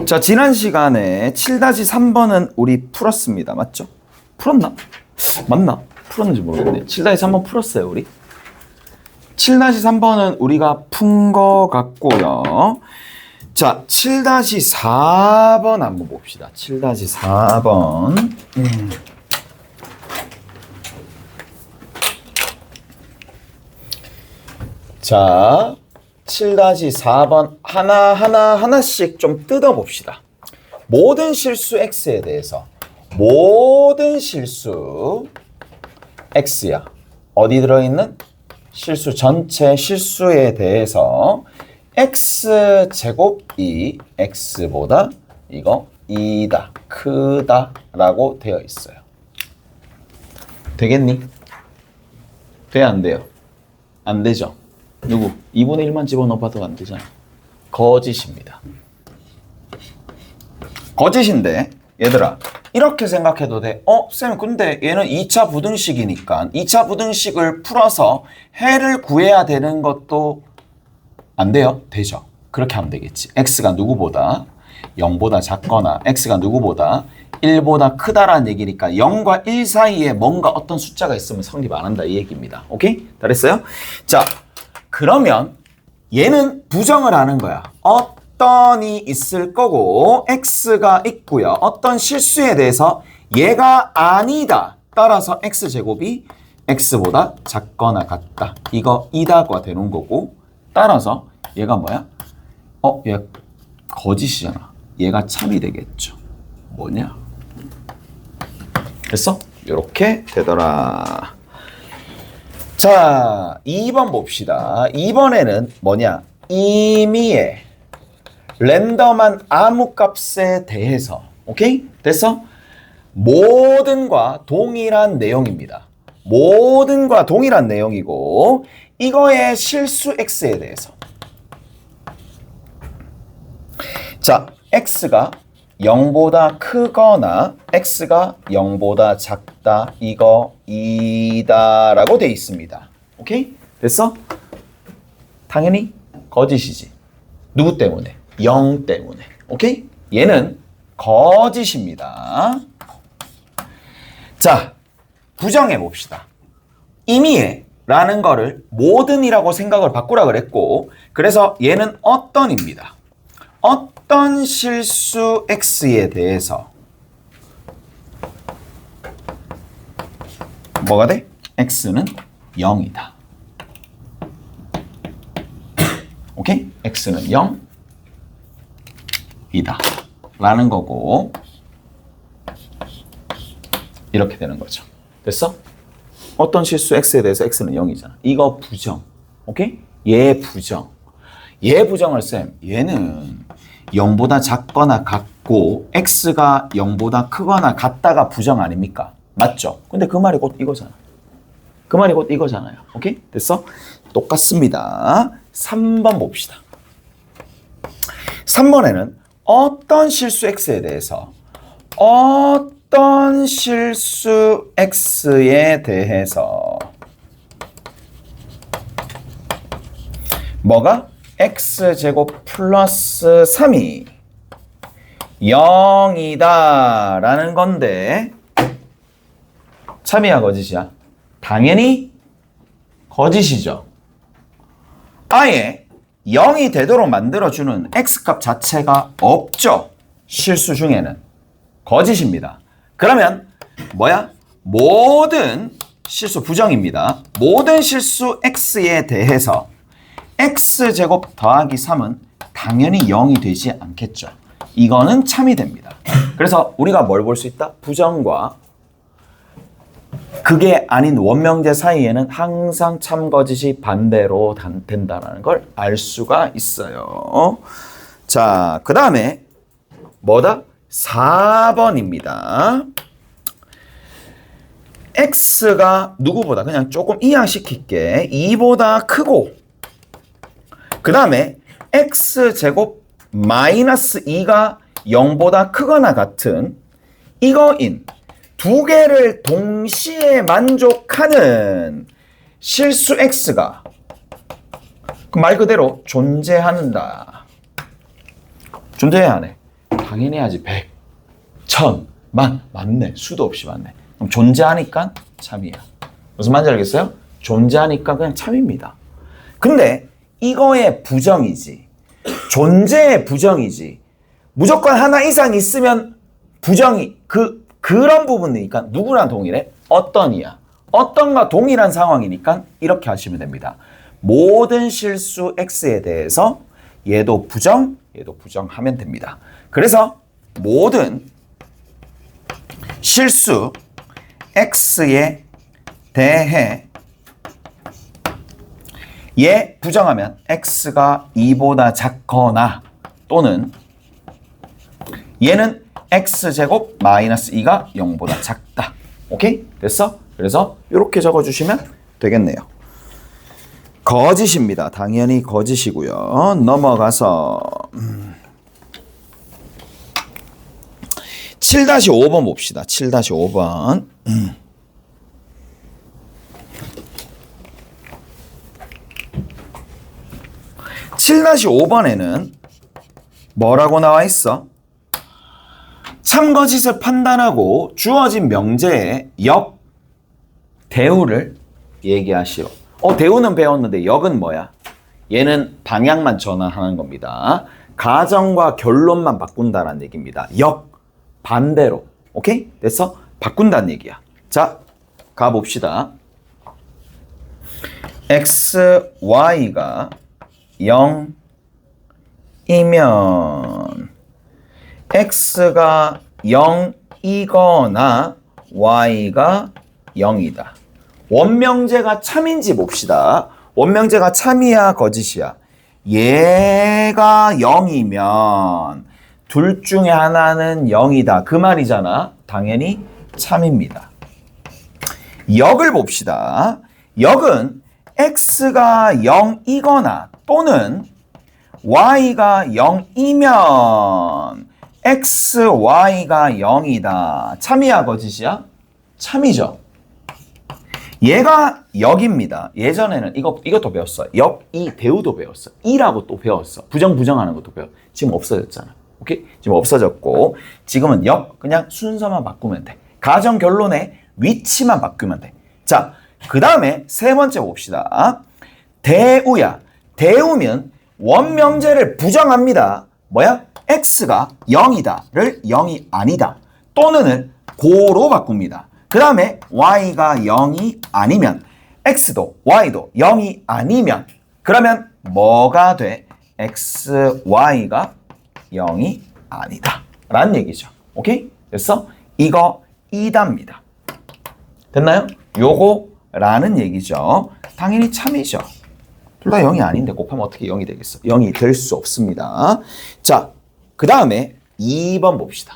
자, 지난 시간에 7-3번은 우리 풀었습니다. 맞죠? 풀었나? 맞나? 풀었는지 모르겠네. 7-3번 풀었어요, 우리. 7-3번은 우리가 푼 거 같고요. 자, 7-4번 한번 봅시다. 7-4번. 자, 7-4번 하나씩 좀 뜯어봅시다. 모든 실수 x에 대해서 모든 실수 x야. 어디 들어있는? 실수 전체 실수에 대해서 x제곱이 x보다 이거 2다, 크다 라고 되어 있어요. 되겠니? 돼, 안 돼요? 안 되죠? 누구? 2분의 1만 집어넣어봐도 안 되잖아. 거짓입니다. 거짓인데 얘들아 이렇게 생각해도 돼. 쌤 근데 얘는 2차 부등식이니까 2차 부등식을 풀어서 해를 구해야 되는 것도 안 돼요? 되죠. 그렇게 하면 되겠지. x가 누구보다 0보다 작거나 x가 누구보다 1보다 크다라는 얘기니까 0과 1 사이에 뭔가 어떤 숫자가 있으면 성립 안 한다 이 얘기입니다. 오케이? 잘했어요? 자, 그러면 얘는 부정을 하는 거야. 어떤이 있을 거고 x가 있고요. 어떤 실수에 대해서 얘가 아니다. 따라서 x제곱이 x보다 작거나 같다. 이거 이다가 되는 거고 따라서 얘가 뭐야? 얘 거짓이잖아. 얘가 참이 되겠죠. 뭐냐? 됐어? 이렇게 되더라. 자, 2번 봅시다. 2번에는 뭐냐? 임의의 랜덤한 아무 값에 대해서 오케이? 됐어? 모든과 동일한 내용입니다. 모든과 동일한 내용이고 이거의 실수 x에 대해서 자, x가 0보다 크거나 x가 0보다 작다 이거 2다 라고 돼 있습니다. 오케이? 됐어? 당연히 거짓이지. 누구 때문에? 0 때문에. 오케이? 얘는 거짓입니다. 자, 부정해 봅시다. 임의의 라는 거를 모든이라고 생각을 바꾸라 그랬고 그래서 얘는 어떤입니다. 어떤 실수 x에 대해서 뭐가 돼? x는 0이다. 오케이? x는 0이다. 라는 거고 이렇게 되는 거죠. 됐어? 어떤 실수 x에 대해서 x는 0이잖아. 이거 부정. 오케이? 얘 부정. 얘 부정을 쌤, 얘는 0보다 작거나 같고 x가 0보다 크거나 같다가 부정 아닙니까? 맞죠? 근데 그 말이 곧 이거잖아. 그 말이 곧 이거잖아요. 오케이? 됐어? 똑같습니다. 3번 봅시다. 3번에는 어떤 실수 x에 대해서 어떤 실수 x에 대해서 뭐가? x제곱 플러스 3이 0이다 라는 건데 참이야 거짓이야? 당연히 거짓이죠. 아예 0이 되도록 만들어주는 x값 자체가 없죠. 실수 중에는. 거짓입니다. 그러면 뭐야? 모든 실수 부정입니다. 모든 실수 x에 대해서 x제곱 더하기 3은 당연히 0이 되지 않겠죠. 이거는 참이 됩니다. 그래서 우리가 뭘 볼 수 있다? 부정과 그게 아닌 원명제 사이에는 항상 참거짓이 반대로 된다는 걸 알 수가 있어요. 자, 그 다음에 뭐다? 4번입니다. x가 누구보다 그냥 조금 이항시킬게. 2보다 크고 그 다음에 x제곱 마이너스 2가 0보다 크거나 같은 이거인 두 개를 동시에 만족하는 실수 x가 그 말 그대로 존재한다. 존재해야 하네. 당연히 해야지. 100, 1000, 만. 맞네. 수도 없이 맞네. 그럼 존재하니까 참이야. 무슨 말인지 알겠어요? 존재하니까 그냥 참입니다. 근데 이거의 부정이지. 존재의 부정이지. 무조건 하나 이상 있으면 부정이 그런 부분이니까 누구랑 동일해? 어떤이야. 어떤과 동일한 상황이니까 이렇게 하시면 됩니다. 모든 실수 x에 대해서 얘도 부정, 얘도 부정하면 됩니다. 그래서 모든 실수 x에 대해 얘 부정하면 x가 2보다 작거나 또는 얘는 x제곱 마이너스 2가 0보다 작다. 오케이? 됐어? 그래서 이렇게 적어주시면 되겠네요. 거짓입니다. 당연히 거짓이고요. 넘어가서 7-5번 봅시다. 7-5번. 7-5번에는 뭐라고 나와 있어? 참거짓을 판단하고 주어진 명제의 역, 대우를 얘기하시오. 대우는 배웠는데 역은 뭐야? 얘는 방향만 전환하는 겁니다. 가정과 결론만 바꾼다는 얘기입니다. 역, 반대로. 오케이? 됐어? 바꾼다는 얘기야. 자, 가봅시다. x, y가 0이면 x가 0이거나 y가 0이다. 원명제가 참인지 봅시다. 원명제가 참이야 거짓이야? 얘가 0이면 둘 중에 하나는 0이다. 그 말이잖아. 당연히 참입니다. 역을 봅시다. 역은 x가 0이거나 또는 y가 0이면 x, y가 0이다. 참이야 거짓이야? 참이죠. 얘가 역입니다. 예전에는 이것도 배웠어. 역, 이, 대우도 배웠어. 이라고 또 배웠어. 부정하는 것도 배웠어. 지금 없어졌잖아. 오케이? 지금 없어졌고 지금은 역, 그냥 순서만 바꾸면 돼. 가정 결론의 위치만 바꾸면 돼. 자, 그 다음에 세 번째 봅시다. 대우야. 대우면 원명제를 부정합니다. 뭐야? x가 0이다를 0이 아니다. 또는을 고로 바꿉니다. 그 다음에 y가 0이 아니면 x도 y도 0이 아니면 그러면 뭐가 돼? x, y가 0이 아니다 라는 얘기죠. 오케이? 됐어? 이거 이답니다. 됐나요? 요거 라는 얘기죠. 당연히 참이죠. 둘 다 0이 아닌데 곱하면 어떻게 0이 되겠어? 0이 될 수 없습니다. 자, 그 다음에 2번 봅시다.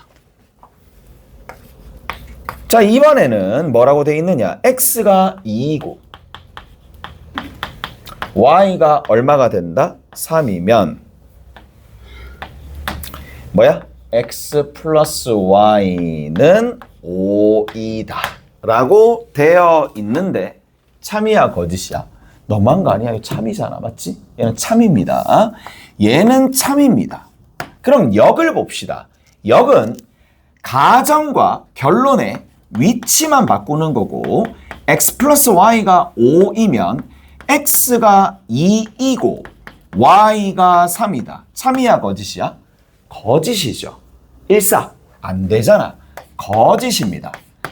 자, 2번에는 뭐라고 되어 있느냐? x가 2이고 y가 얼마가 된다? 3이면 뭐야? x 플러스 y는 5이다 라고 되어 있는데 참이야 거짓이야? 너무한 거 아니야? 이거 참이잖아. 맞지? 얘는 참입니다. 얘는 참입니다. 그럼 역을 봅시다. 역은 가정과 결론의 위치만 바꾸는 거고 x 플러스 y가 5이면 x가 2이고 y가 3이다. 참이야 거짓이야? 거짓이죠. 일사 안 되잖아. 거짓입니다.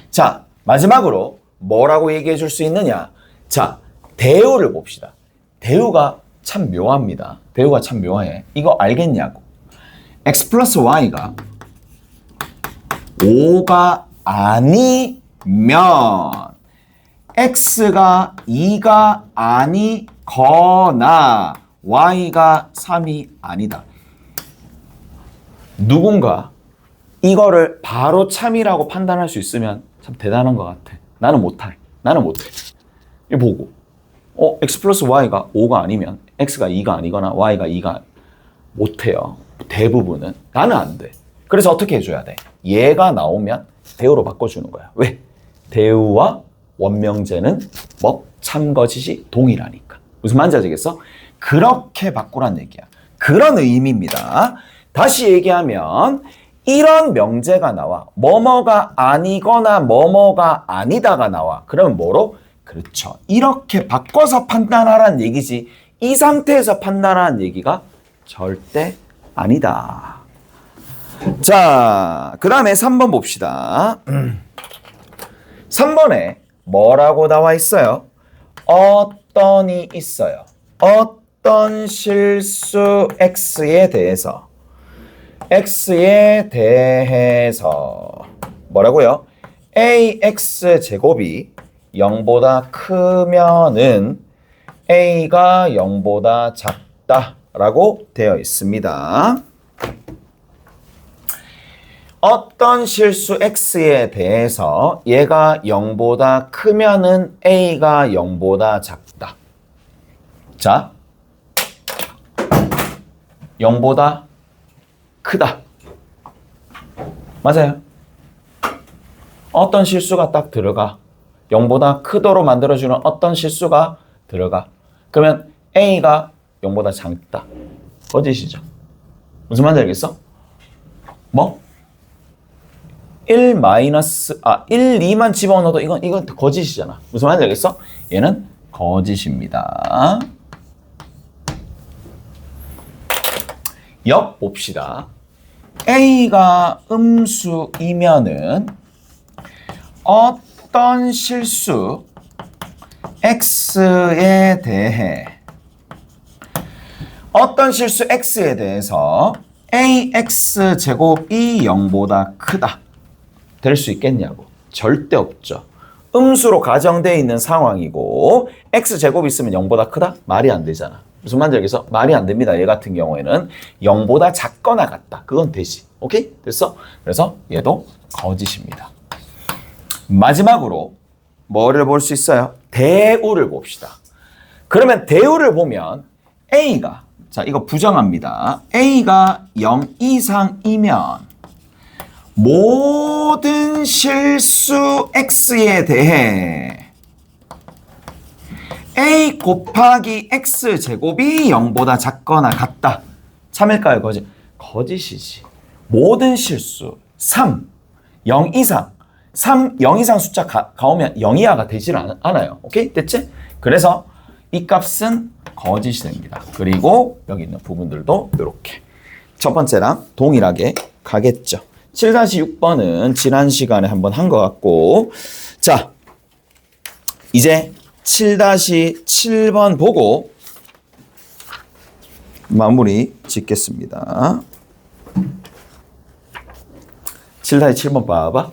자, 마지막으로 뭐라고 얘기해 줄 수 있느냐? 자, 대우를 봅시다. 대우가 참 묘합니다. 대우가 참 묘해. 이거 알겠냐고. x 플러스 y가 5가 아니면 x가 2가 아니거나 y가 3이 아니다. 누군가 이거를 바로 참이라고 판단할 수 있으면 참 대단한 것 같아. 나는 못해. 이거 보고 x 플러스 y가 5가 아니면 x가 2가 아니거나 y가 2가 못해요. 대부분은. 나는 안 돼. 그래서 어떻게 해줘야 돼? 얘가 나오면 대우로 바꿔주는 거야. 왜? 대우와 원명제는 뭐? 참거짓이 동일하니까. 무슨 말인지 아시겠어? 그렇게 바꾸란 얘기야. 그런 의미입니다. 다시 얘기하면 이런 명제가 나와. 뭐뭐가 아니거나 뭐뭐가 아니다가 나와. 그러면 뭐로? 그렇죠. 이렇게 바꿔서 판단하라는 얘기지. 이 상태에서 판단하라는 얘기가 절대 아니다. 자, 그 다음에 3번 봅시다. 3번에 뭐라고 나와 있어요? 어떤이 있어요. 어떤 실수 x에 대해서 뭐라고요? ax 제곱이 0보다 크면은 a가 0보다 작다라고 되어 있습니다. 어떤 실수 x에 대해서 얘가 0보다 크면은 a가 0보다 작다. 자, 0보다 크다. 맞아요. 어떤 실수가 딱 들어가. 0보다 크도록 만들어주는 어떤 실수가 들어가. 그러면 a가 0보다 작다. 거짓이죠. 무슨 말인지 알겠어? 뭐? 1, 2만 집어넣어도 이건 거짓이잖아. 무슨 말인지 알겠어? 얘는 거짓입니다. 역 봅시다. A가 음수이면은 어떤 실수 X에 대해서 AX 제곱이 0보다 크다. 될 수 있겠냐고. 절대 없죠. 음수로 가정되어 있는 상황이고 X제곱이 있으면 0보다 크다? 말이 안 되잖아. 무슨 말인지 알겠어? 말이 안 됩니다. 얘 같은 경우에는 0보다 작거나 같다. 그건 되지. 오케이? 됐어? 그래서 얘도 거짓입니다. 마지막으로 뭐를 볼 수 있어요? 대우를 봅시다. 그러면 대우를 보면 A가, 자, 이거 부정합니다. A가 0 이상이면 모든 실수 X에 대해 A 곱하기 X제곱이 0보다 작거나 같다. 참일까요? 거짓? 거짓이지. 모든 실수 3, 0 이상 0 이상 숫자 가오면 0 이하가 되질 않아요. 오케이? 됐지? 그래서 이 값은 거짓이 됩니다. 그리고 여기 있는 부분들도 이렇게 첫 번째랑 동일하게 가겠죠. 7-6번은 지난 시간에 한번 한 것 같고, 자, 이제 7-7번 보고 마무리 짓겠습니다. 7-7번 봐봐.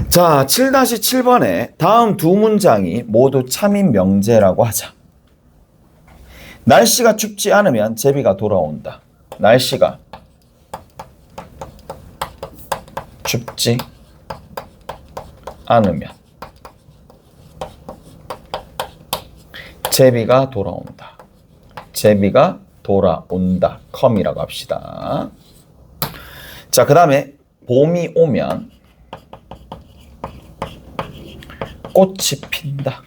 자, 7-7번에 다음 두 문장이 모두 참인 명제라고 하자. 날씨가 춥지 않으면 제비가 돌아온다. 날씨가 춥지 않으면 제비가 돌아온다. 제비가 돌아온다. 컴이라고 합시다. 자, 그 다음에 봄이 오면 꽃이 핀다.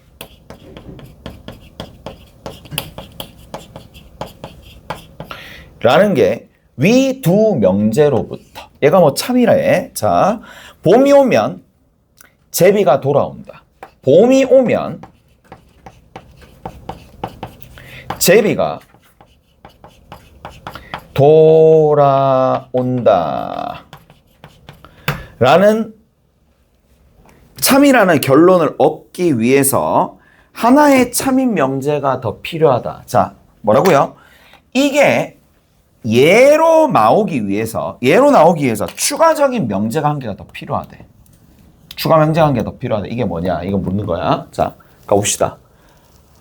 라는 게 위 두 명제로부터 얘가 뭐 참이래. 자, 봄이 오면 제비가 돌아온다. 봄이 오면 제비가 돌아온다. 라는 참이라는 결론을 얻기 위해서 하나의 참인 명제가 더 필요하다. 자, 뭐라고요? 이게 예로 나오기 위해서 추가적인 명제가 한 개가 더 필요하대. 추가 명제가 한 개 더 필요하대. 이게 뭐냐? 이거 묻는 거야. 자, 가봅시다.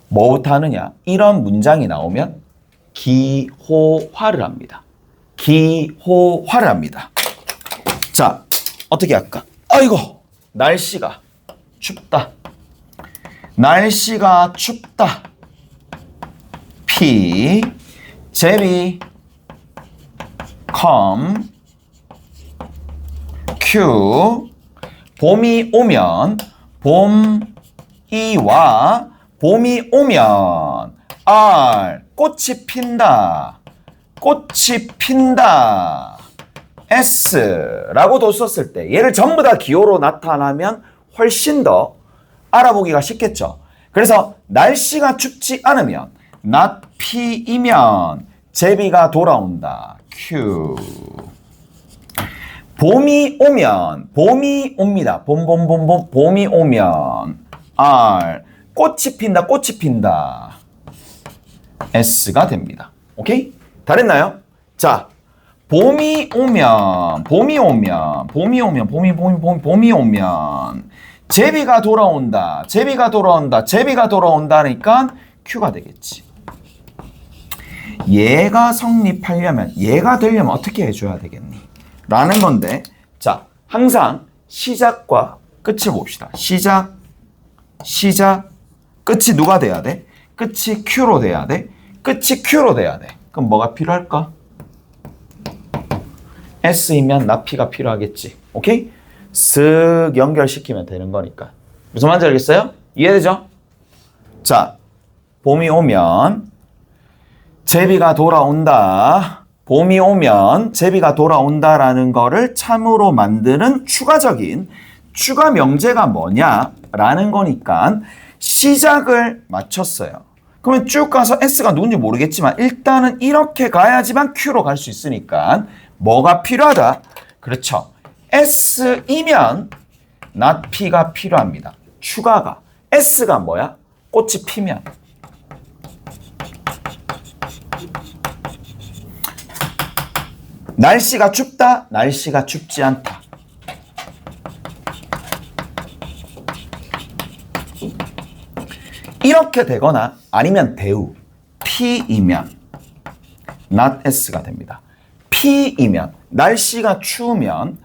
뭐부터 하느냐? 이런 문장이 나오면 기호화를 합니다. 기호화를 합니다. 자, 어떻게 할까? 아이고, 날씨가 춥다. 날씨가 춥다. P, 제비, come, Q, 봄이 오면, 봄이 와, 봄이 오면, R, 꽃이 핀다. 꽃이 핀다. S라고 뒀었을 때 얘를 전부 다 기호로 나타나면 훨씬 더 알아보기가 쉽겠죠. 그래서 날씨가 춥지 않으면 not P이면 제비가 돌아온다. Q. 봄이 오면 봄이 옵니다. 봄이 오면 R. 꽃이 핀다. 꽃이 핀다. S가 됩니다. 오케이? 다 됐나요? 자, 봄이 오면 제비가 돌아온다. 제비가 돌아온다니까 Q가 되겠지. 얘가 성립하려면, 얘가 되려면 어떻게 해줘야 되겠니? 라는 건데, 자, 항상 시작과 끝을 봅시다. 시작, 끝이 누가 돼야 돼? 끝이 Q로 돼야 돼. 끝이 Q로 돼야 돼. 그럼 뭐가 필요할까? S이면 나피가 필요하겠지. 오케이? 쓱 연결시키면 되는 거니까. 무슨 말인지 알겠어요? 이해되죠? 자, 봄이 오면 제비가 돌아온다. 봄이 오면 제비가 돌아온다라는 거를 참으로 만드는 추가적인 추가 명제가 뭐냐라는 거니까 시작을 맞췄어요. 그러면 쭉 가서 S가 누군지 모르겠지만 일단은 이렇게 가야지만 Q로 갈 수 있으니까 뭐가 필요하다? 그렇죠. S이면 not P가 필요합니다. 추가가. S가 뭐야? 꽃이 피면. 날씨가 춥다. 날씨가 춥지 않다. 이렇게 되거나 아니면 대우. P이면 not S가 됩니다. P이면 날씨가 추우면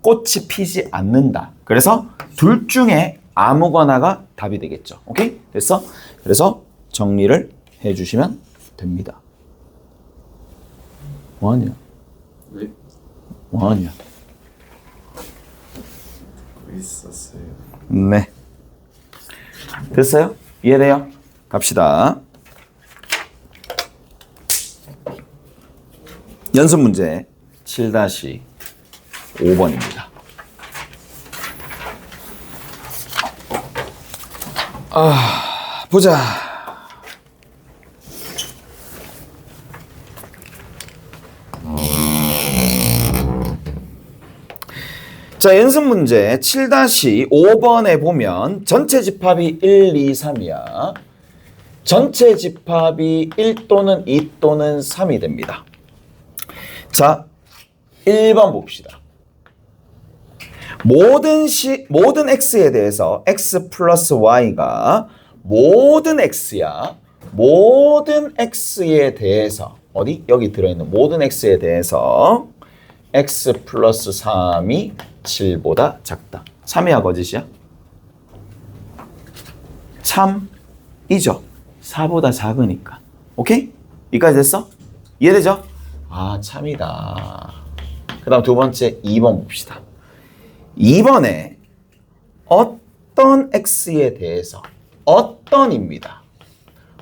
꽃이 피지 않는다. 그래서 둘 중에 아무거나가 답이 되겠죠. 오케이? 됐어? 그래서 정리를 해주시면 됩니다. 뭐하냐? 네? 뭐하냐? 있었어요. 네. 됐어요? 이해돼요? 갑시다. 연습 문제 7-5번입니다. 보자. 자, 연습 문제 7-5번에 보면 전체 집합이 1, 2, 3이야. 전체 집합이 1 또는 2 또는 3이 됩니다. 자, 1번 봅시다. 모든 x에 대해서 x 플러스 y가 모든 x야. 모든 x에 대해서 어디? 여기 들어있는 모든 x에 대해서 x 플러스 3이 7보다 작다. 참이야 거짓이야? 참이죠. 4보다 작으니까. 오케이? 여기까지 됐어? 이해되죠? 아, 참이다. 그 다음 두 번째 2번 봅시다. 2번에 어떤 x에 대해서 어떤입니다.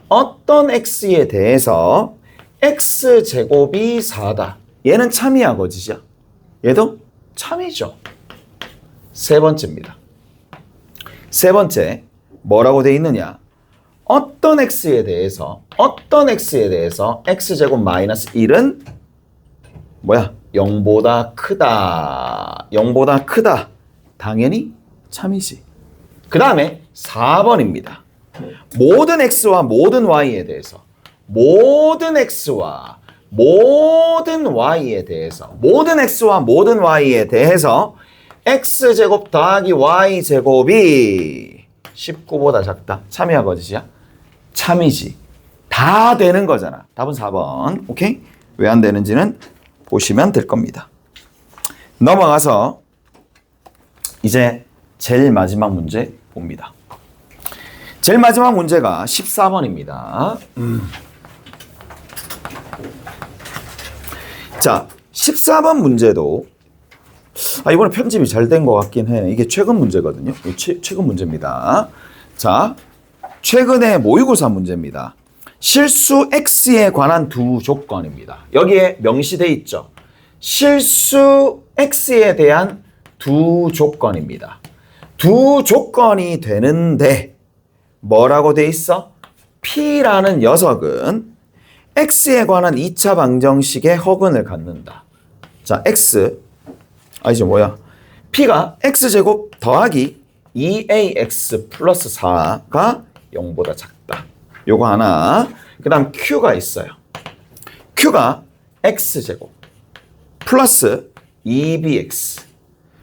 어떤 x에 대해서 x제곱이 4다. 얘는 참이야 거짓이야? 얘도 참이죠. 세 번째입니다. 세 번째 뭐라고 돼 있느냐? 어떤 x에 대해서 x제곱 마이너스 1은 뭐야? 0보다 크다. 0보다 크다. 당연히 참이지. 그 다음에 4번입니다. 모든 x와 모든 y에 대해서 모든 x와 모든 y에 대해서 x제곱 더하기 y제곱이 19보다 작다. 참이야 거짓이야? 참이지. 다 되는 거잖아. 답은 4번. 오케이? 왜 안 되는지는 보시면 될 겁니다. 넘어가서 이제 제일 마지막 문제 봅니다. 제일 마지막 문제가 14번입니다. 자, 14번 문제도 이번에 편집이 잘 된 것 같긴 해. 이게 최근 문제거든요. 최근 문제입니다. 자, 최근에 모의고사 문제입니다. 실수 x에 관한 두 조건입니다. 여기에 명시돼 있죠. 실수 x에 대한 두 조건입니다. 두 조건이 되는데 뭐라고 돼 있어? P라는 녀석은 x에 관한 2차 방정식의 허근을 갖는다. 자, x 아니죠 뭐야? P가 x제곱 더하기 2ax 플러스 4가 0보다 작다. 요거 하나. 그 다음 Q가 있어요. Q가 x제곱 플러스 2bx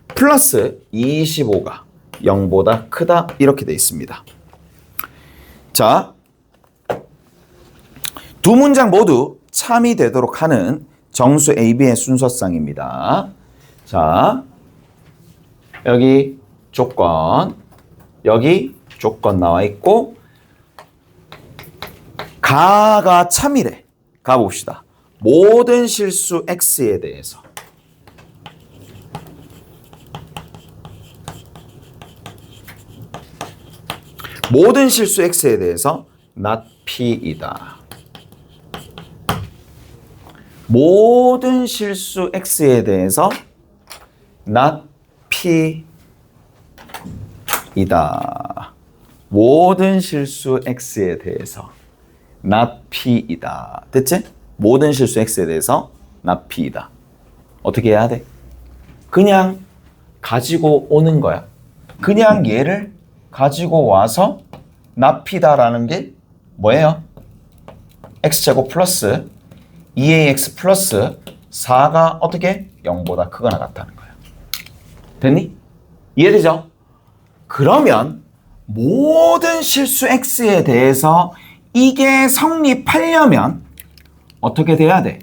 플러스 25가 0보다 크다. 이렇게 돼 있습니다. 자, 두 문장 모두 참이 되도록 하는 정수 AB의 순서상입니다. 자, 여기 조건, 여기 조건 나와 있고 가가 참이래. 가 봅시다. 모든 실수 x에 대해서 모든 실수 x에 대해서 not p이다. 모든 실수 x에 대해서 not p이다. 모든 실수 x에 대해서 not p이다. 됐지? 모든 실수 x에 대해서 not p이다. 어떻게 해야 돼? 그냥 가지고 오는 거야. 그냥 얘를 가지고 와서 not p다라는 게 뭐예요? x제곱 플러스 2ax 플러스 4가 어떻게? 0보다 크거나 같다는 거야. 됐니? 이해되죠? 그러면 모든 실수 x에 대해서 이게 성립하려면 어떻게 돼야 돼?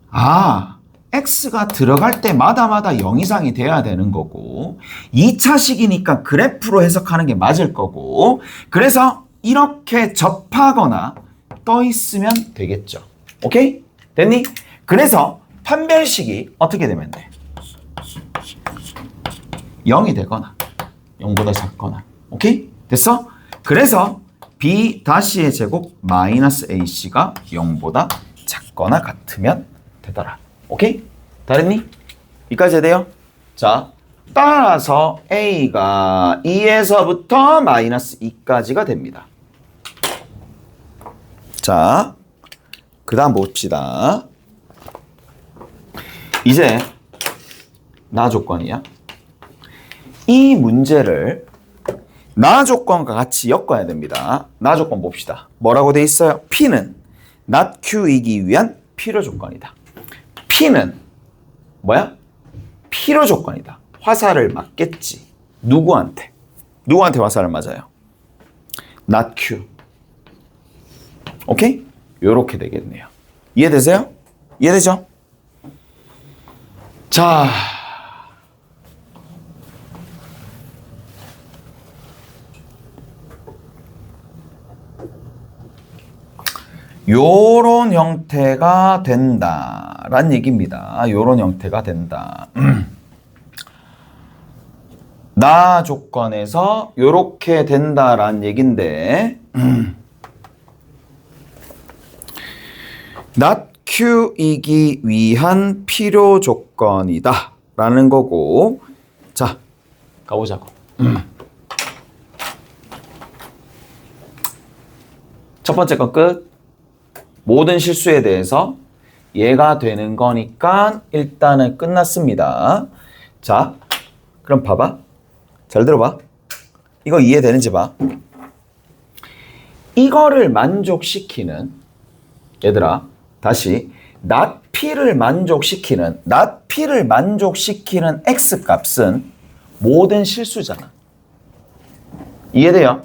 아, x가 들어갈 때마다 0 이상이 돼야 되는 거고 2차식이니까 그래프로 해석하는 게 맞을 거고 그래서 이렇게 접하거나 떠 있으면 되겠죠. 오케이? 됐니? 그래서 판별식이 어떻게 되면 돼? 0이 되거나 0보다 작거나. 오케이? 됐어? 그래서 B-의 제곱 마이너스 AC가 0보다 작거나 같으면 되더라. 오케이? 다 됐니? 여기까지 해야 돼요? 자, 따라서 A가 2에서부터 마이너스 2까지가 됩니다. 자, 그 다음 봅시다. 이제 나 조건이야. 이 문제를 나 조건과 같이 엮어야 됩니다. 나 조건 봅시다. 뭐라고 돼 있어요? P는 not Q이기 위한 필요 조건이다. P는 뭐야? 필요 조건이다. 화살을 맞겠지. 누구한테? 누구한테 화살을 맞아요? not Q. 오케이? 요렇게 되겠네요. 이해되세요? 이해되죠? 자, 요런 형태가 된다란 얘기입니다. 요런 형태가 된다. 나 조건에서 요렇게 된다란 얘긴데 not Q이기 위한 필요 조건이다 라는 거고 자, 가보자고. 첫 번째 건 끝. 모든 실수에 대해서 얘가 되는 거니까 일단은 끝났습니다. 자, 그럼 봐봐. 잘 들어봐. 이거 이해되는지 봐. 이거를 만족시키는 얘들아 다시 not P를 만족시키는 not P를 만족시키는 X 값은 모든 실수잖아. 이해돼요?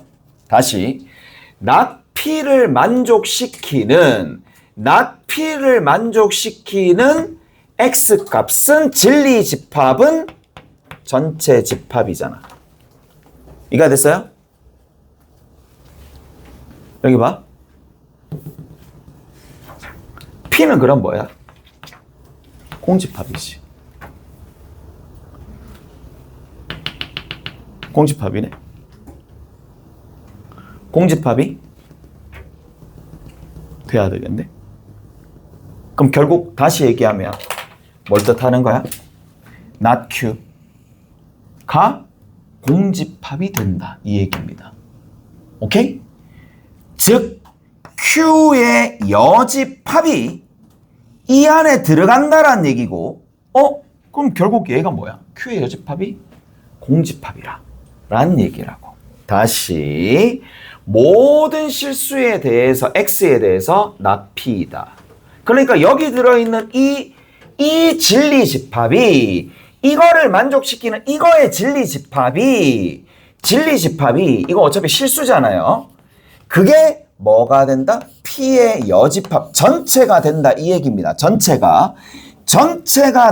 다시 not P를 만족시키는 not P를 만족시키는 X 값은 진리 집합은 전체 집합이잖아. 이해가 됐어요? 여기 봐. P는 그럼 뭐야? 공집합이지. 공집합이네. 공집합이 답해야 되겠네. 그럼 결국 다시 얘기하면 뭘 뜻하는 거야? not Q가 공집합이 된다. 이 얘기입니다. 오케이? 즉 Q의 여집합이 이 안에 들어간다라는 얘기고 그럼 결국 얘가 뭐야? Q의 여집합이 공집합이라 라는 얘기라고. 다시 모든 실수에 대해서 X에 대해서 not P이다. 그러니까 여기 들어있는 이 진리집합이 이거를 만족시키는 이거의 진리집합이 이거 어차피 실수잖아요. 그게 뭐가 된다? P의 여집합 전체가 된다 이 얘기입니다. 전체가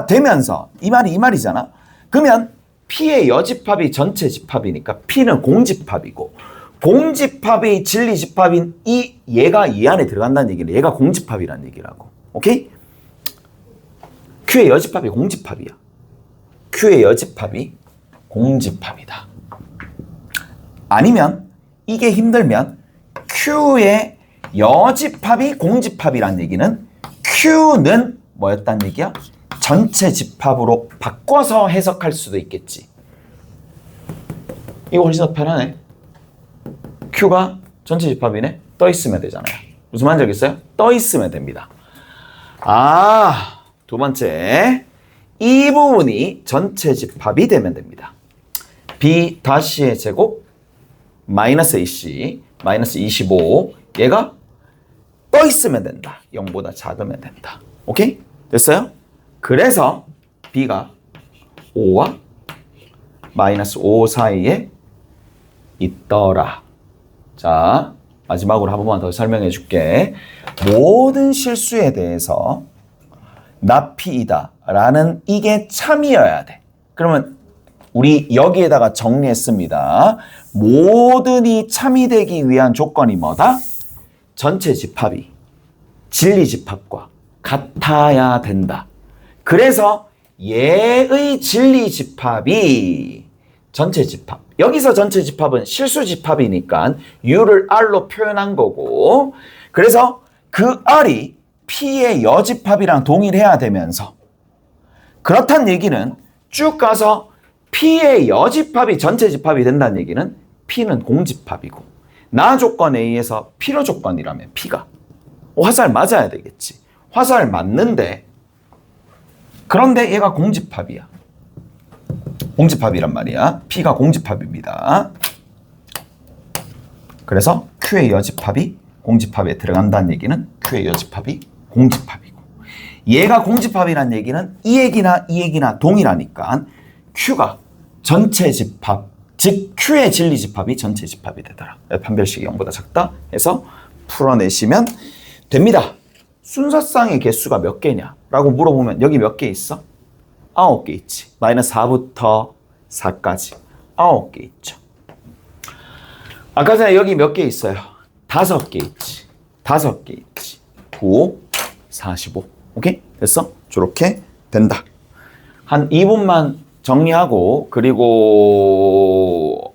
되면서 이 말이잖아. 그러면 P의 여집합이 전체 집합이니까 P는 공집합이고 공집합이 진리집합인 얘가 이 안에 들어간다는 얘기는 얘가 공집합이라는 얘기라고. 오케이? Q의 여집합이 공집합이야. Q의 여집합이 공집합이다. 아니면 이게 힘들면 Q의 여집합이 공집합이라는 얘기는 Q는 뭐였다는 얘기야? 전체 집합으로 바꿔서 해석할 수도 있겠지. 이거 훨씬 더 편하네. Q가 전체 집합이네. 떠 있으면 되잖아요. 무슨 말인지 알겠어요? 떠 있으면 됩니다. 두 번째. 이 부분이 전체 집합이 되면 됩니다. B 다시의 제곱 마이너스 AC 마이너스 25 얘가 떠 있으면 된다. 0보다 작으면 된다. 오케이? 됐어요? 그래서 B가 5와 마이너스 5 사이에 있더라. 자, 마지막으로 한 번만 더 설명해 줄게. 모든 실수에 대해서 not P이다 라는 이게 참이어야 돼. 그러면 우리 여기에다가 정리했습니다. 모든이 참이 되기 위한 조건이 뭐다? 전체 집합이 진리 집합과 같아야 된다. 그래서 얘의 진리 집합이 전체 집합. 여기서 전체 집합은 실수 집합이니까 U를 R로 표현한 거고, 그래서 그 R이 P의 여집합이랑 동일해야 되면서, 그렇단 얘기는 쭉 가서 P의 여집합이 전체 집합이 된다는 얘기는 P는 공집합이고, 나 조건에 의해서 필요 조건이라면 P가 화살 맞아야 되겠지. 화살 맞는데, 그런데 얘가 공집합이야. 공집합이란 말이야. P가 공집합입니다. 그래서 Q의 여집합이 공집합에 들어간다는 얘기는 Q의 여집합이 공집합이고, 얘가 공집합이란 얘기는 이 얘기나 동일하니까 Q가 전체 집합, 즉 Q의 진리 집합이 전체 집합이 되더라. 판별식이 0보다 작다 해서 풀어내시면 됩니다. 순서상의 개수가 몇 개냐 라고 물어보면 여기 몇 개 있어? 9개 있지. 마이너스 4부터 4까지 9개 있죠. 아까 전에 여기 몇 개 있어요? 5개 있지. 5개 있지. 9, 45. 오케이? 됐어? 저렇게 된다. 한 2분만 정리하고, 그리고